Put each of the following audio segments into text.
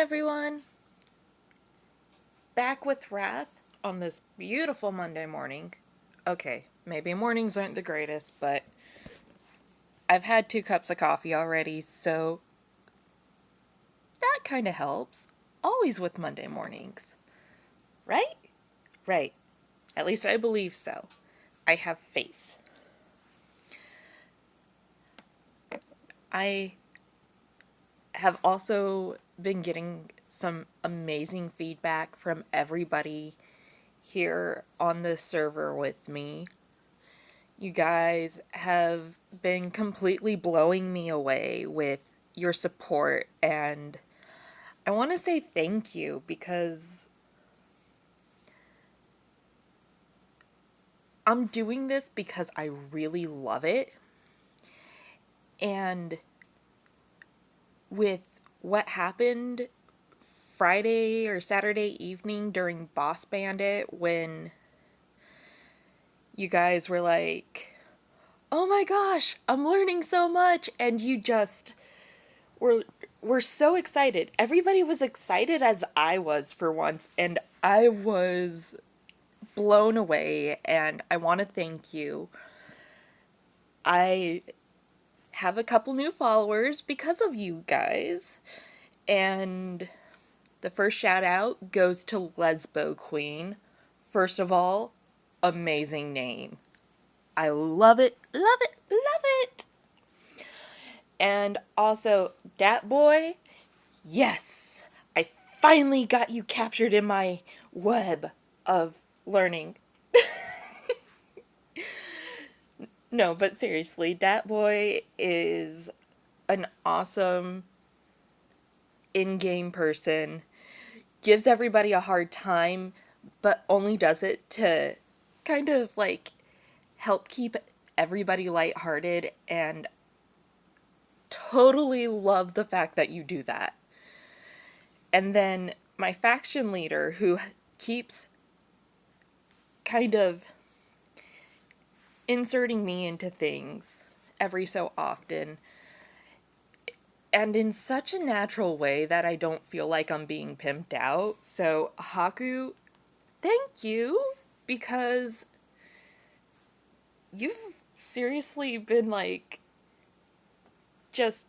everyone! Back with Wrath on this beautiful Monday morning. Okay, maybe mornings aren't the greatest, but I've had 2 cups of coffee already, so that kind of helps. Always with Monday mornings. Right? Right. At least I believe so. I have faith. I have also been getting some amazing feedback from everybody here on the server with me. You guys have been completely blowing me away with your support, and I want to say thank you because I'm doing this because I really love it. And with what happened Friday or Saturday evening during Boss Bandit, when you guys were like, oh my gosh, I'm learning so much, and you just were so excited. Everybody was excited as I was for once, and I was blown away, and I want to thank you. I have a couple new followers because of you guys, and the first shout out goes to Lesbo Queen. First of all, amazing name. I love it, love it, love it. And also, Dat Boy, yes, I finally got you captured in my web of learning. No, but seriously, Dat Boy is an awesome in-game person. Gives everybody a hard time, but only does it to kind of like help keep everybody lighthearted, and totally love the fact that you do that. And then my faction leader, who keeps kind of inserting me into things every so often, and in such a natural way that I don't feel like I'm being pimped out. So, Haku, thank you, because you've seriously been like just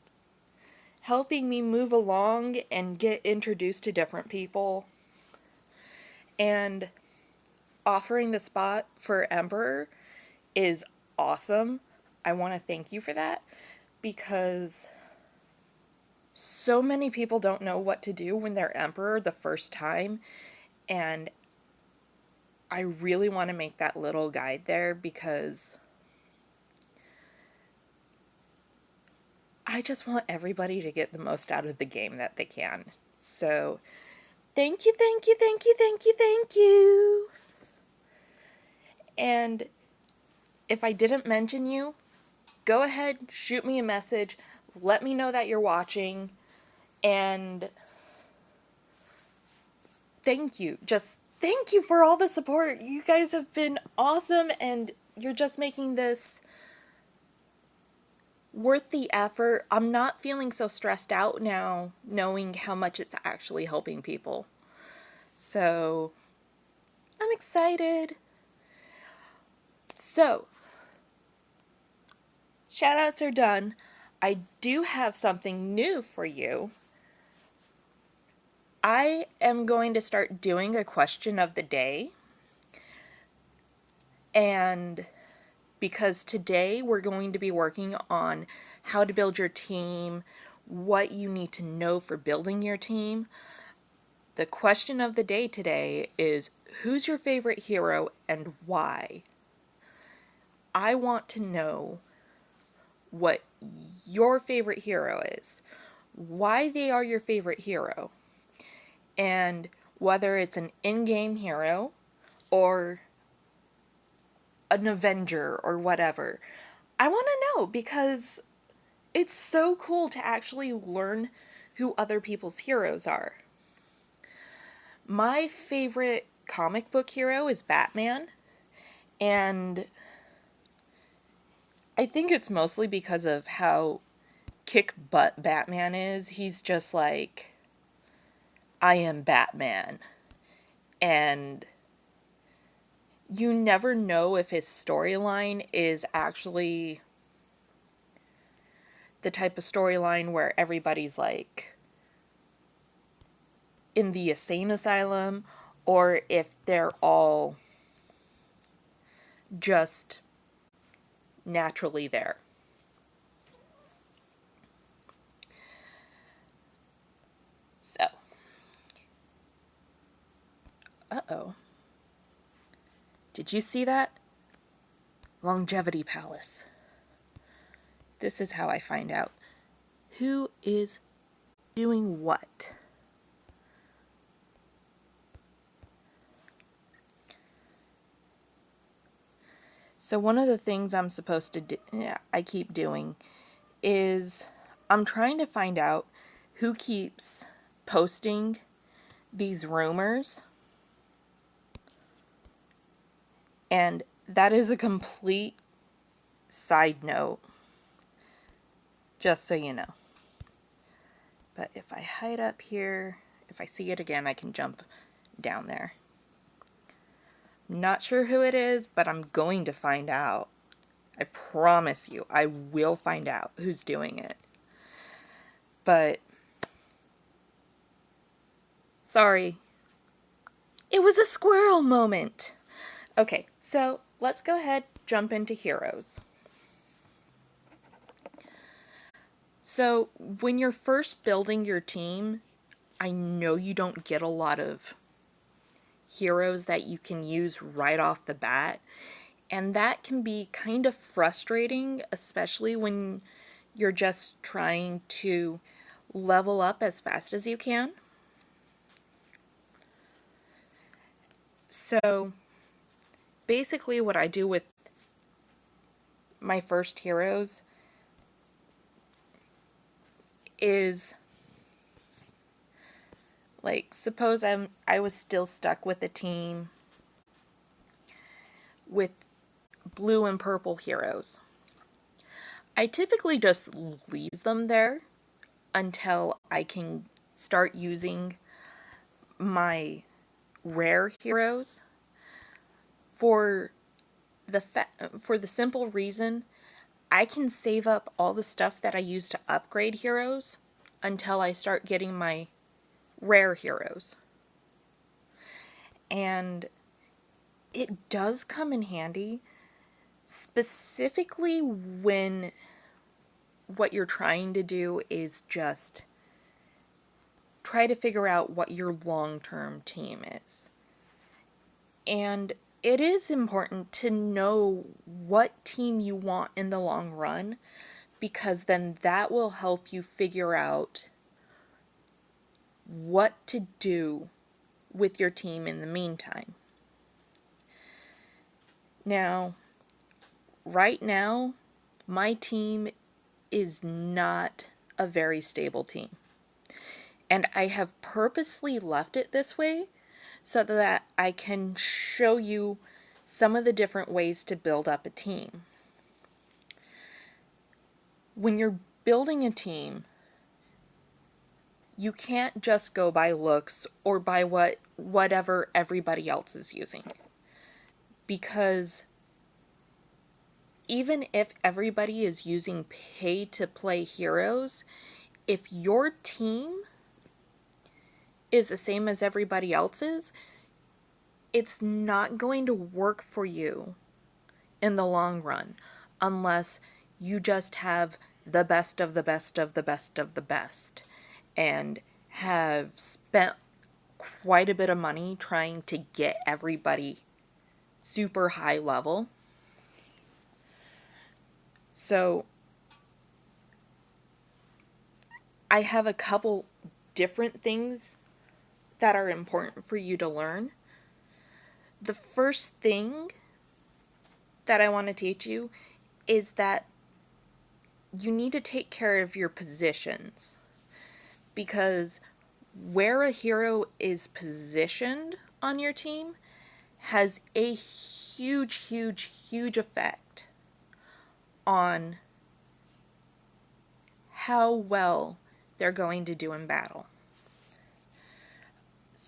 helping me move along and get introduced to different people, and offering the spot for Emperor is awesome. I want to thank you for that, because so many people don't know what to do when they're Emperor the first time, and I really want to make that little guide there because I just want everybody to get the most out of the game that they can. So, thank you, thank you, thank you, thank you, thank you. And if I didn't mention you, go ahead, shoot me a message, let me know that you're watching, and thank you. Just thank you for all the support. You guys have been awesome, and you're just making this worth the effort. I'm not feeling so stressed out now, knowing how much it's actually helping people. So, I'm excited. So, shoutouts are done. I do have something new for you. I am going to start doing a question of the day. And because today we're going to be working on how to build your team, what you need to know for building your team. The question of the day today is, who's your favorite hero and why? I want to know what your favorite hero is, why they are your favorite hero, and whether it's an in-game hero or an Avenger or whatever. I want to know because it's so cool to actually learn who other people's heroes are. My favorite comic book hero is Batman, and I think it's mostly because of how kick butt Batman is. He's just like I am Batman. And you never know if his storyline is actually the type of storyline where everybody's like in the insane asylum, or if they're all just naturally there. So, uh-oh. Did you see that? Longevity Palace. This is how I find out who is doing what. So one of the things I'm supposed to do, I keep doing, is I'm trying to find out who keeps posting these rumors. And that is a complete side note, just so you know. But if I hide up here, if I see it again, I can jump down there. Not sure who it is, but I'm going to find out. I promise you, I will find out who's doing it. But, sorry. It was a squirrel moment. Okay, so let's go ahead, jump into heroes. So, when you're first building your team, I know you don't get a lot of heroes that you can use right off the bat. And that can be kind of frustrating, especially when you're just trying to level up as fast as you can. So, basically what I do with my first heroes is, like, suppose I was still stuck with a team with blue and purple heroes. I typically just leave them there until I can start using my rare heroes for the simple reason I can save up all the stuff that I use to upgrade heroes until I start getting my rare heroes. And it does come in handy, specifically when what you're trying to do is just try to figure out what your long-term team is. And it is important to know what team you want in the long run, because then that will help you figure out what to do with your team in the meantime. Now, right now, my team is not a very stable team. And I have purposely left it this way so that I can show you some of the different ways to build up a team. When you're building a team, you can't just go by looks or by whatever everybody else is using. Because even if everybody is using pay-to-play heroes, if your team is the same as everybody else's, it's not going to work for you in the long run unless you just have the best of the best of the best of the best and have spent quite a bit of money trying to get everybody super high level. So I have a couple different things that are important for you to learn. The first thing that I want to teach you is that you need to take care of your positions, because where a hero is positioned on your team has a huge, huge, huge effect on how well they're going to do in battle.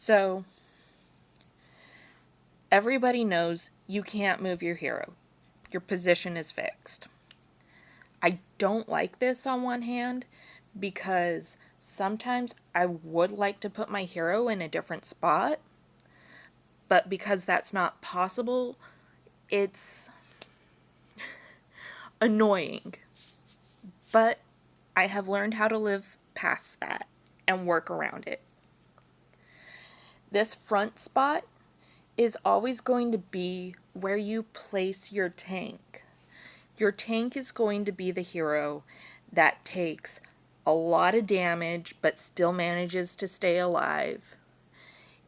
So, everybody knows you can't move your hero. Your position is fixed. I don't like this on one hand because sometimes I would like to put my hero in a different spot, but because that's not possible, it's annoying. But I have learned how to live past that and work around it. This front spot is always going to be where you place your tank. Your tank is going to be the hero that takes a lot of damage but still manages to stay alive.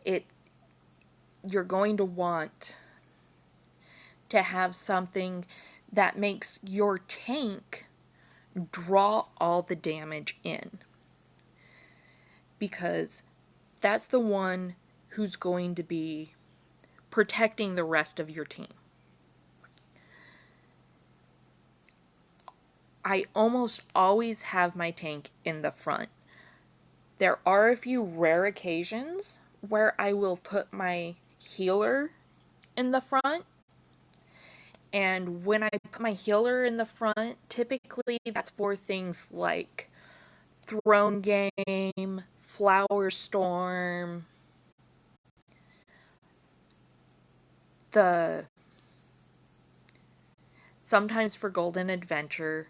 You're going to want to have something that makes your tank draw all the damage in, because that's the one who's going to be protecting the rest of your team. I almost always have my tank in the front. There are a few rare occasions where I will put my healer in the front. And when I put my healer in the front, typically that's for things like Throne Game, Flower Storm, sometimes for Golden Adventure,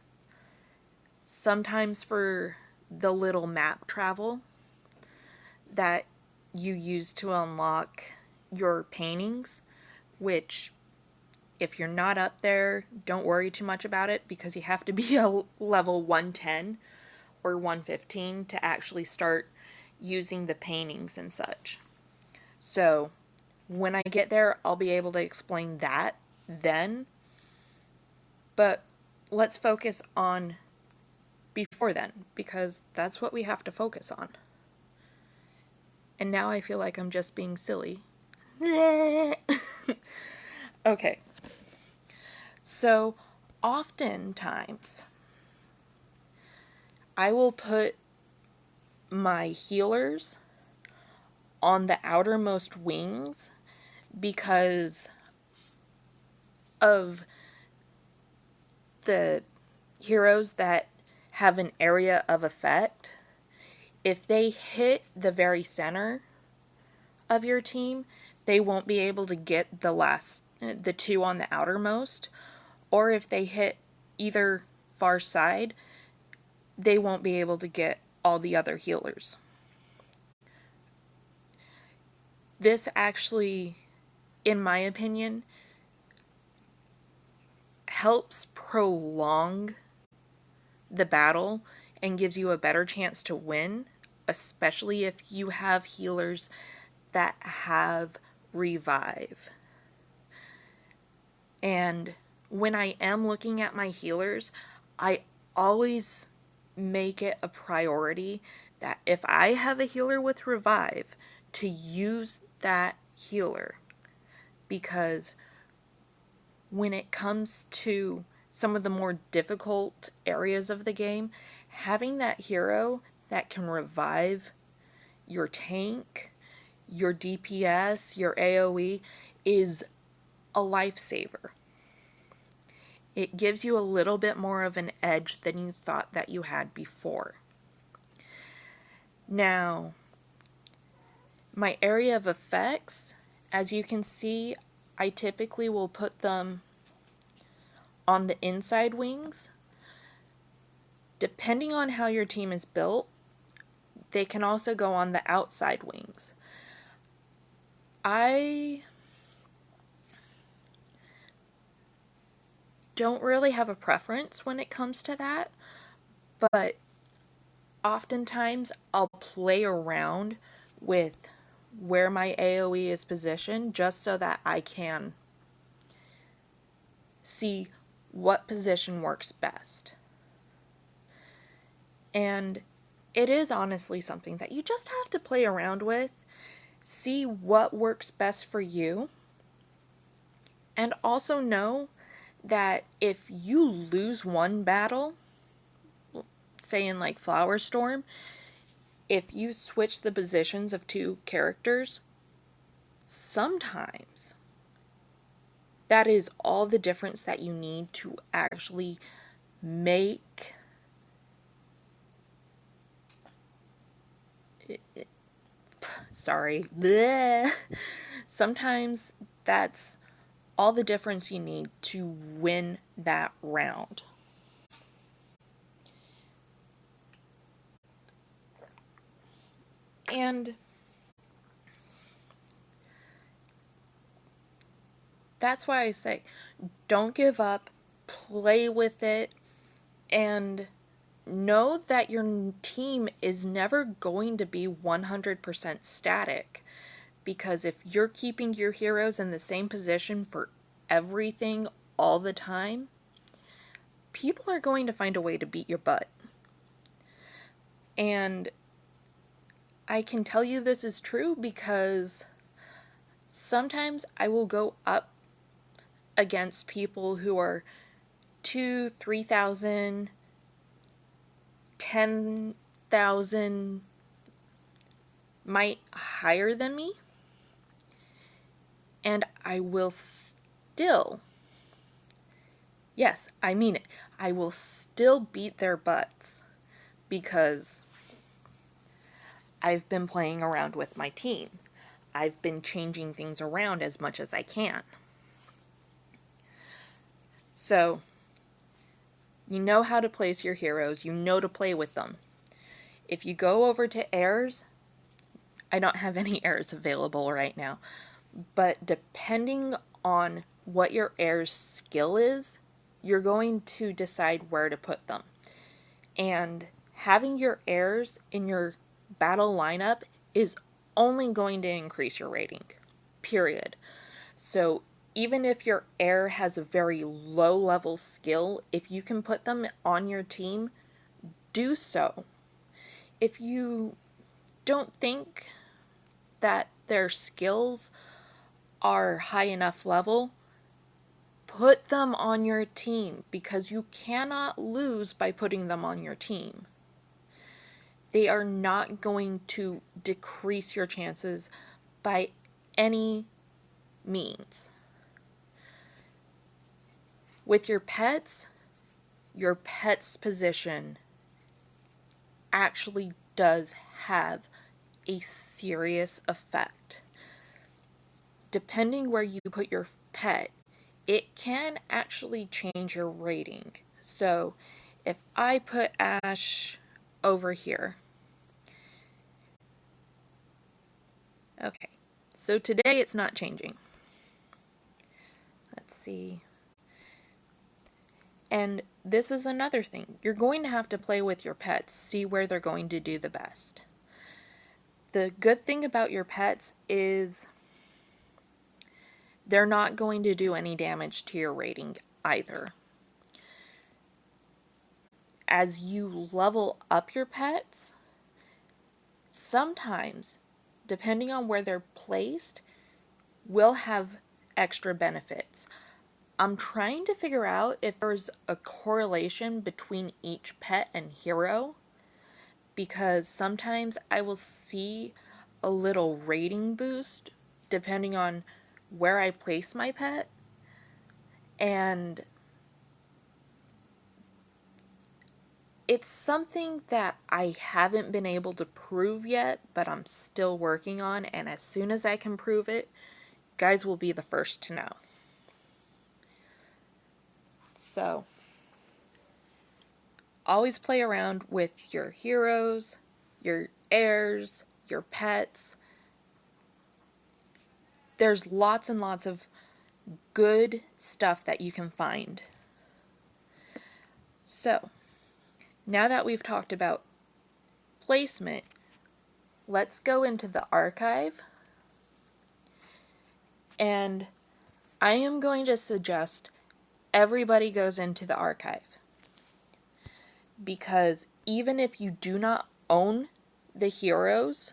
sometimes for the little map travel that you use to unlock your paintings, which if you're not up there, don't worry too much about it because you have to be a level 110 or 115 to actually start using the paintings and such. So when I get there, I'll be able to explain that then. But let's focus on before then, because that's what we have to focus on. And now I feel like I'm just being silly. Okay. So, oftentimes, I will put my healers on the outermost wings because of the heroes that have an area of effect. If they hit the very center of your team, they won't be able to get the two on the outermost. Or if they hit either far side, they won't be able to get all the other healers. This actually, in my opinion, helps prolong the battle and gives you a better chance to win, especially if you have healers that have revive. And when I am looking at my healers, I always make it a priority that if I have a healer with revive, to use that healer, because when it comes to some of the more difficult areas of the game, having that hero that can revive your tank, your DPS, your AoE is a lifesaver. It gives you a little bit more of an edge than you thought that you had before. Now, my area of effects, as you can see, I typically will put them on the inside wings. Depending on how your team is built, they can also go on the outside wings. I don't really have a preference when it comes to that, but oftentimes I'll play around with where my AoE is positioned just so that I can see what position works best. And it is honestly something that you just have to play around with, see what works best for you, and also know that if you lose one battle, say in like Flower Storm, if you switch the positions of two characters, sometimes that is all the difference that you need to actually make sorry. Bleh. Sometimes that's all the difference you need to win that round. And that's why I say, don't give up, play with it, and know that your team is never going to be 100% static. Because if you're keeping your heroes in the same position for everything all the time, people are going to find a way to beat your butt. And I can tell you this is true because sometimes I will go up against people who are 2, 3,000, 10,000 might higher than me, and I will still, yes, I mean it, I will still beat their butts because I've been playing around with my team. I've been changing things around as much as I can. So, you know how to place your heroes, you know to play with them. If you go over to heirs, I don't have any heirs available right now, but depending on what your heir's skill is, you're going to decide where to put them. And having your heirs in your battle lineup is only going to increase your rating, period. So even if your heir has a very low level skill, if you can put them on your team, do so. If you don't think that their skills are high enough level, put them on your team because you cannot lose by putting them on your team. They are not going to decrease your chances by any means. With your pet's position actually does have a serious effect. Depending where you put your pet, it can actually change your rating. So if I put Ash over here, okay, so today it's not changing. Let's see. And this is another thing. You're going to have to play with your pets, see where they're going to do the best. The good thing about your pets is they're not going to do any damage to your rating either. As you level up your pets, sometimes, depending on where they're placed, will have extra benefits. I'm trying to figure out if there's a correlation between each pet and hero, because sometimes I will see a little rating boost depending on where I place my pet, and it's something that I haven't been able to prove yet, but I'm still working on, and as soon as I can prove it, guys will be the first to know. So, always play around with your heroes, your heirs, your pets. There's lots and lots of good stuff that you can find. So, now that we've talked about placement, let's go into the archive. And I am going to suggest everybody goes into the archive. Because even if you do not own the heroes,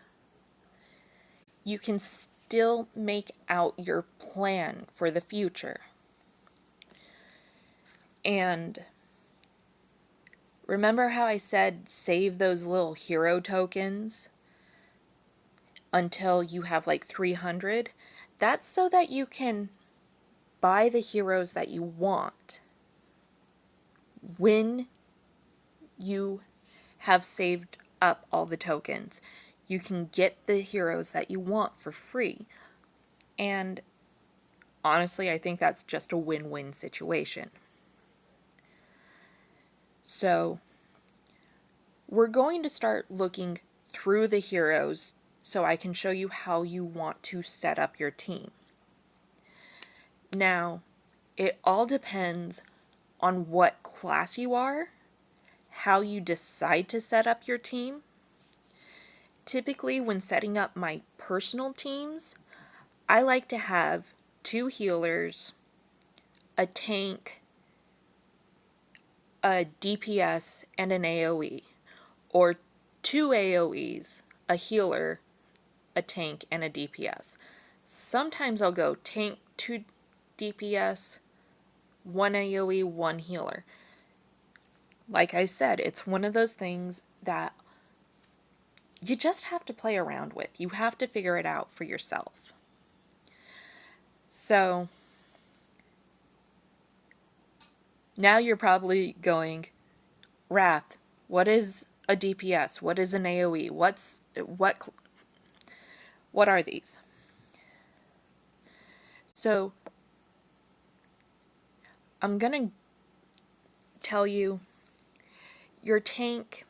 you can still make out your plan for the future. And Remember how I said save those little hero tokens until you have like 300? That's so that you can buy the heroes that you want when you have saved up all the tokens. You can get the heroes that you want for free. And honestly, I think that's just a win-win situation. So, we're going to start looking through the heroes so I can show you how you want to set up your team. Now, it all depends on what class you are, how you decide to set up your team. Typically, when setting up my personal teams, I like to have 2 healers, a tank, a DPS, and an AoE, or 2 AoEs, a healer, a tank, and a DPS. Sometimes I'll go tank, 2 DPS, 1 AoE, 1 healer. Like I said, it's one of those things that you just have to play around with. You have to figure it out for yourself. So, now you're probably going, Wrath, what is a DPS? What is an AoE? What are these? So, I'm gonna tell you, your tank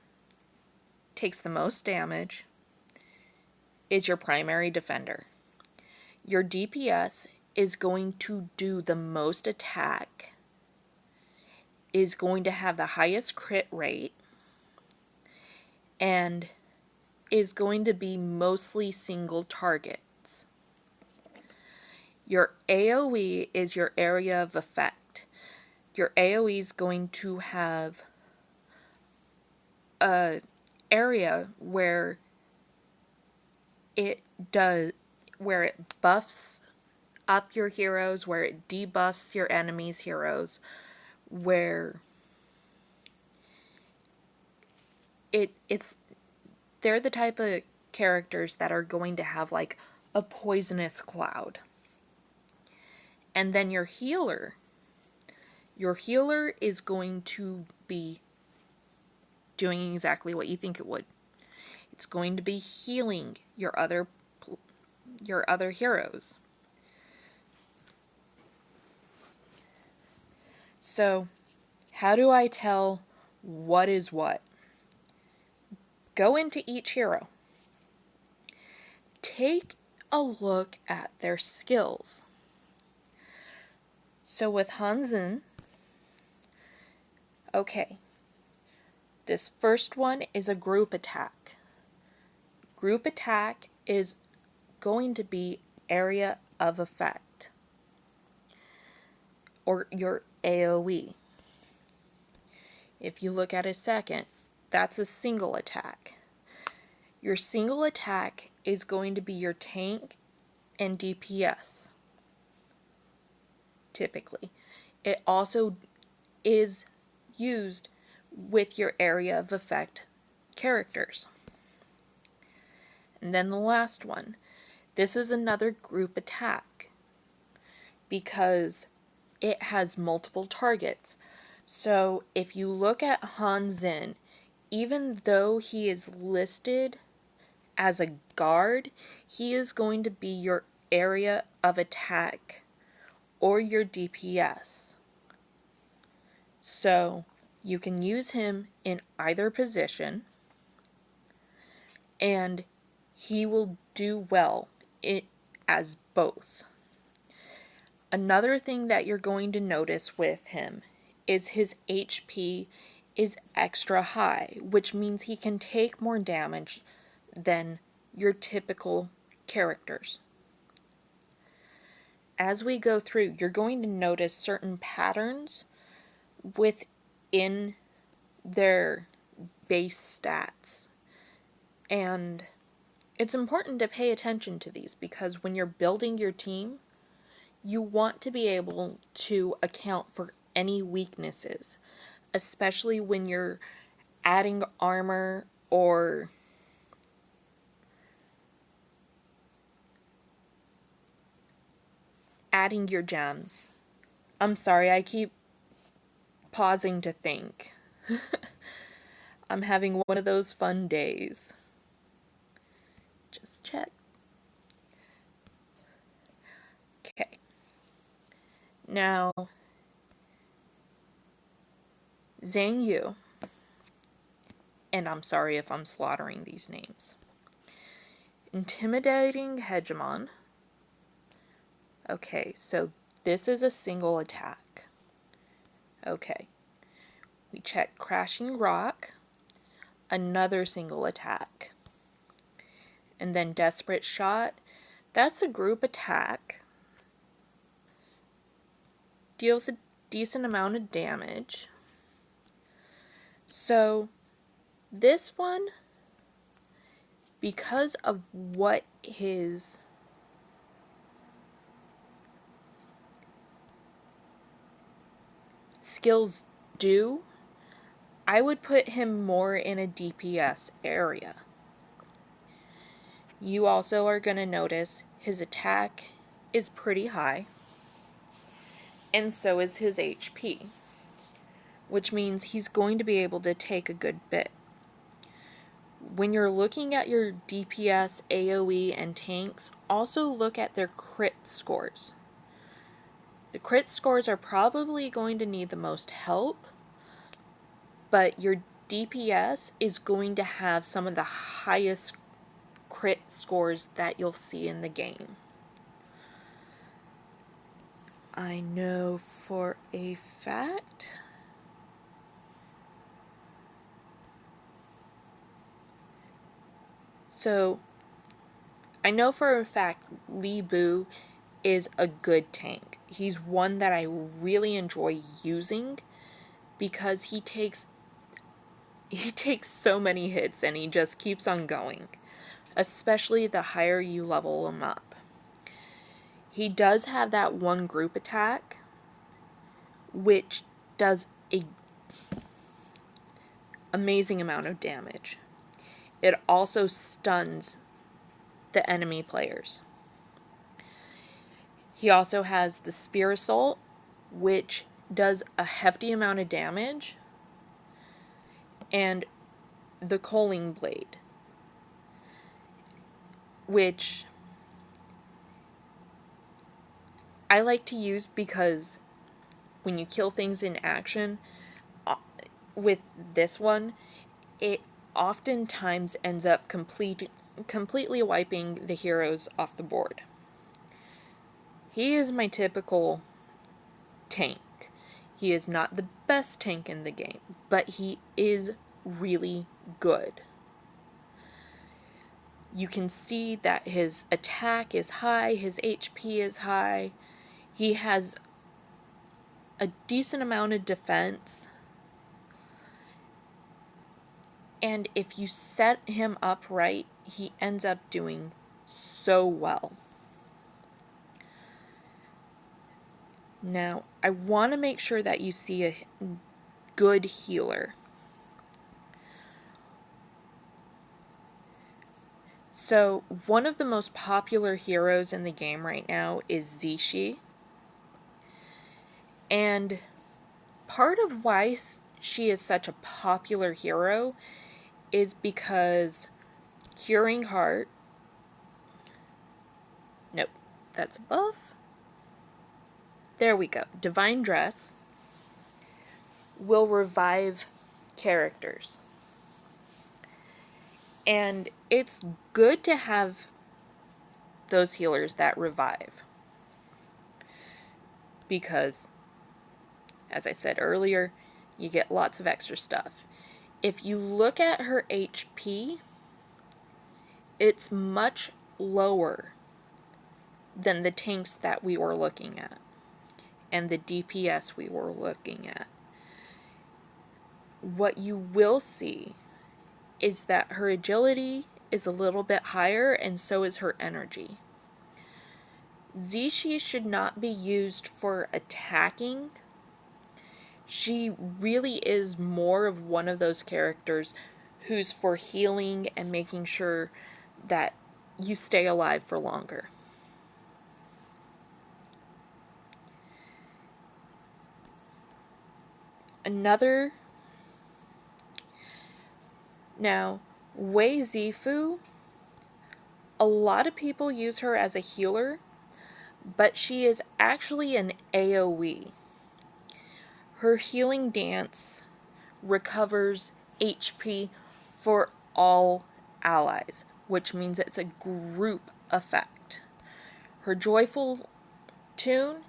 takes the most damage, is your primary defender. Your DPS is going to do the most attack, is going to have the highest crit rate, and is going to be mostly single targets. Your AoE is your area of effect. Your AoE is going to have a area where it buffs up your heroes, where it debuffs your enemy's heroes, where they're the type of characters that are going to have like a poisonous cloud. And then your healer is going to be doing exactly what you think it would. It's going to be healing your other heroes. So, how do I tell what is what? Go into each hero. Take a look at their skills. So with Hansen, okay, this first one is a group attack. Group attack is going to be area of effect, or your AoE. If you look at a second, that's a single attack. Your single attack is going to be your tank and DPS, typically. It also is used with your area of effect characters. And then the last one. This is another group attack because it has multiple targets. So if you look at Hansen, even though he is listed as a guard, he is going to be your area of attack or your DPS. So you can use him in either position, and he will do well as both. Another thing that you're going to notice with him is his HP is extra high, which means he can take more damage than your typical characters. As we go through, you're going to notice certain patterns within their base stats. And it's important to pay attention to these because when you're building your team, you want to be able to account for any weaknesses, especially when you're adding armor or adding your gems. I'm sorry, I keep pausing to think. I'm having one of those fun days. Just check. Okay. Now, Zhang Yu, and I'm sorry if I'm slaughtering these names. Intimidating Hegemon. Okay, so this is a single attack. Okay. We check Crashing Rock, another single attack. And then Desperate Shot, that's a group attack. Deals a decent amount of damage. So, this one, because of what his skills do, I would put him more in a DPS area. You also are going to notice his attack is pretty high, and so is his HP, which means he's going to be able to take a good bit. When you're looking at your DPS, AoE, and tanks, also look at their crit scores. The crit scores are probably going to need the most help, but your DPS is going to have some of the highest crit scores that you'll see in the game. I know for a fact Li Bu is a good tank. He's one that I really enjoy using because he takes so many hits and he just keeps on going, especially the higher you level him up. He does have that one group attack, which does a amazing amount of damage. It also stuns the enemy players. He also has the Spear Assault, which does a hefty amount of damage, and the Coaling Blade, which I like to use because when you kill things in action, with this one, it oftentimes ends up completely wiping the heroes off the board. He is my typical tank. He is not the best tank in the game, but he is really good. You can see that his attack is high, his HP is high, he has a decent amount of defense, and if you set him up right, he ends up doing so well. Now, I want to make sure that you see a good healer. So, one of the most popular heroes in the game right now is Zishi. And part of why she is such a popular hero is because Curing Heart... Nope, that's above. There we go. Divine Dress will revive characters. And it's good to have those healers that revive. Because, as I said earlier, you get lots of extra stuff. If you look at her HP, it's much lower than the tanks that we were looking at and the DPS we were looking at. What you will see is that her agility is a little bit higher, and so is her energy. Zishi should not be used for attacking. She really is more of one of those characters who's for healing and making sure that you stay alive for longer. Another. Now, Wei Zifu, a lot of people use her as a healer, but she is actually an AoE. Her healing dance recovers HP for all allies, which means it's a group effect. Her joyful tune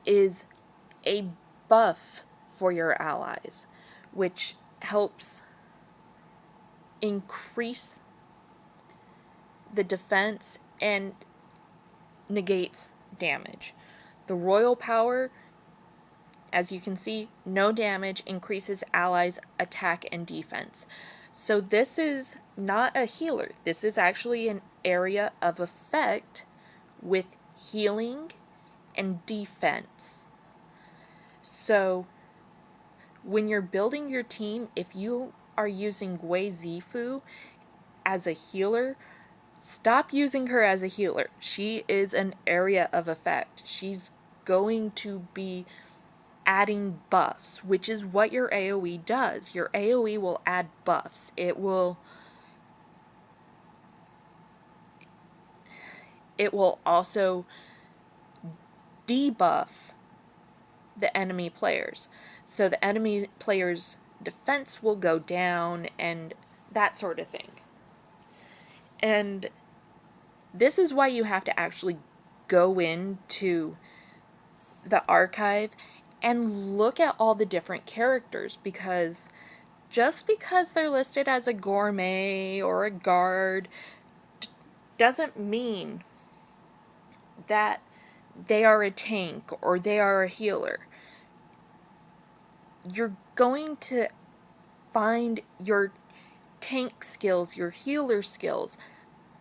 is a buff for your allies, which helps increase the defense and negates damage. The royal power, as you can see, no damage, increases allies' attack and defense. So this is not a healer. This is actually an area of effect with healing and defense. So when you're building your team, if you are using Wei Zifu as a healer, stop using her as a healer. She is an area of effect. She's going to be adding buffs, which is what your AoE does. Your AoE will add buffs. It will also debuff the enemy players. So the enemy players' defense will go down and that sort of thing. And this is why you have to actually go into the archive and look at all the different characters, because just because they're listed as a gourmet or a guard doesn't mean that they are a tank or they are a healer. You're going to find your tank skills, your healer skills,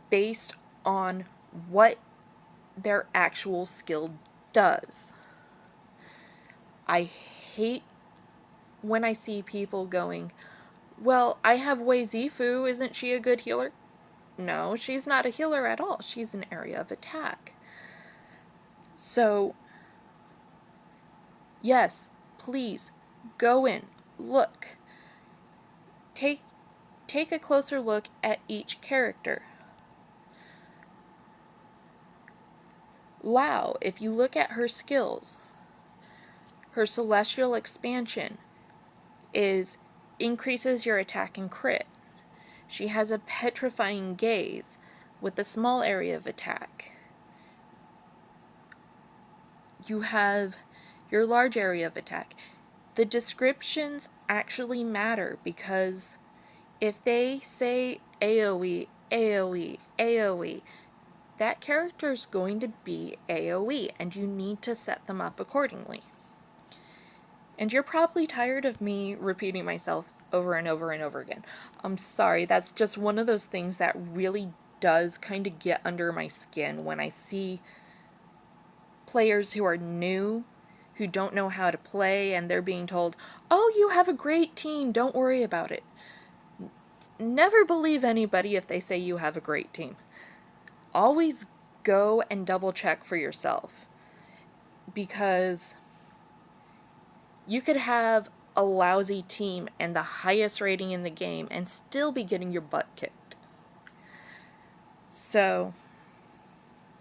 based on what their actual skill does. I hate when I see people going, well, I have Wei Zifu, isn't she a good healer? No, she's not a healer at all. She's an area of attack. So, yes, please, go in, look. Take a closer look at each character. Lao, if you look at her skills, her celestial expansion increases your attack and crit. She has a petrifying gaze with a small area of attack. You have your large area of attack. The descriptions actually matter, because if they say AoE, AoE, AoE, that character is going to be AoE, and you need to set them up accordingly. And you're probably tired of me repeating myself over and over and over again. I'm sorry, that's just one of those things that really does kind of get under my skin when I see players who are new, who don't know how to play, and they're being told, oh, you have a great team, don't worry about it. Never believe anybody if they say you have a great team. Always go and double check for yourself, because you could have a lousy team and the highest rating in the game and still be getting your butt kicked. So,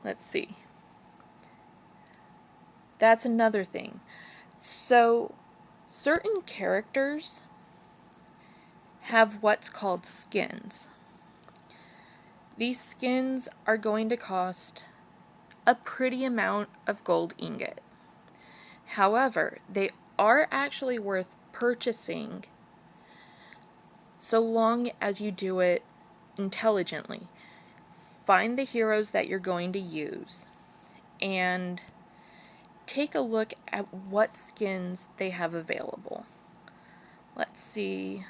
let's see. That's another thing. So, certain characters have what's called skins. These skins are going to cost a pretty amount of gold ingot. However, they are actually worth purchasing so long as you do it intelligently. Find the heroes that you're going to use and take a look at what skins they have available. Let's see.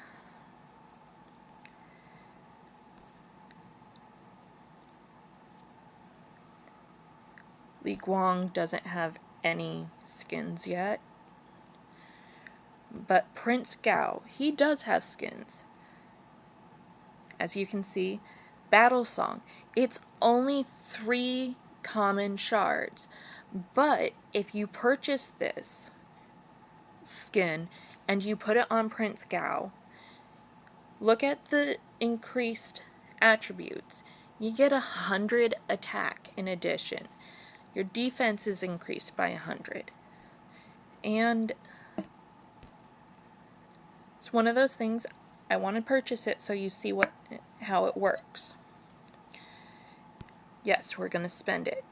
Li Guang doesn't have any skins yet. But Prince Gao, he does have skins. As you can see, Battle Song, it's only 3 common shards. But if you purchase this skin and you put it on Prince Gao, look at the increased attributes. You get 100 attack in addition. Your defense is increased by 100. And it's one of those things, I want to purchase it so you see how it works. Yes, we're going to spend it.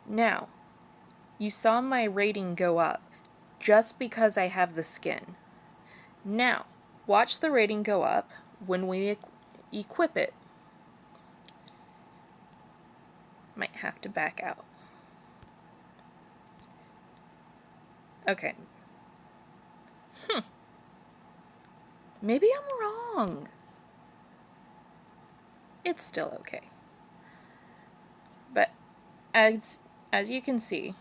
Now, you saw my rating go up just because I have the skin. Now, watch the rating go up when we equip it. Might have to back out. Okay. Maybe I'm wrong. It's still okay. But as you can see,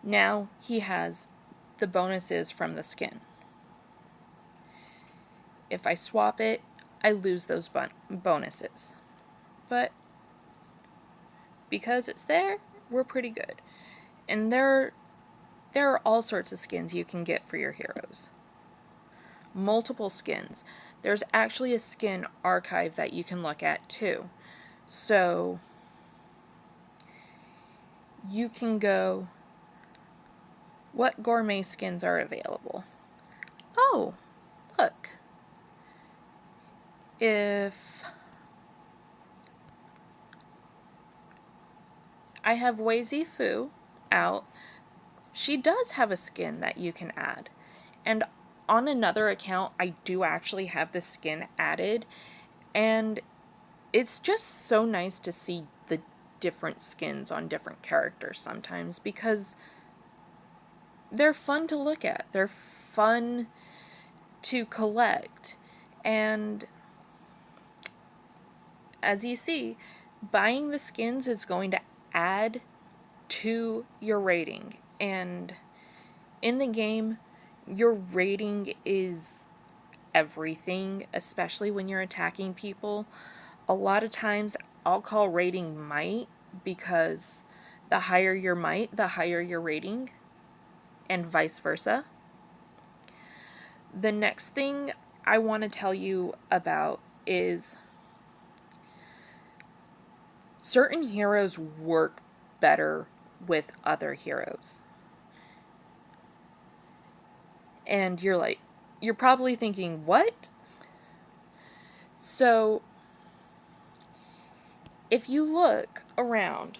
now he has the bonuses from the skin. If I swap it, I lose those bonuses. But because it's there, we're pretty good. And there are all sorts of skins you can get for your heroes. Multiple skins. There's actually a skin archive that you can look at too. So you can go, what gourmet skins are available? Oh, look. If I have Wei Zifu out, she does have a skin that you can add. And on another account, I do actually have the skin added. And it's just so nice to see the different skins on different characters sometimes, because they're fun to look at. They're fun to collect. And as you see, buying the skins is going to add to your rating. And in the game, your rating is everything, especially when you're attacking people. A lot of times I'll call rating might, because the higher your might, the higher your rating, and vice versa. The next thing I want to tell you about is certain heroes work better with other heroes. And you're probably thinking, what? So, if you look around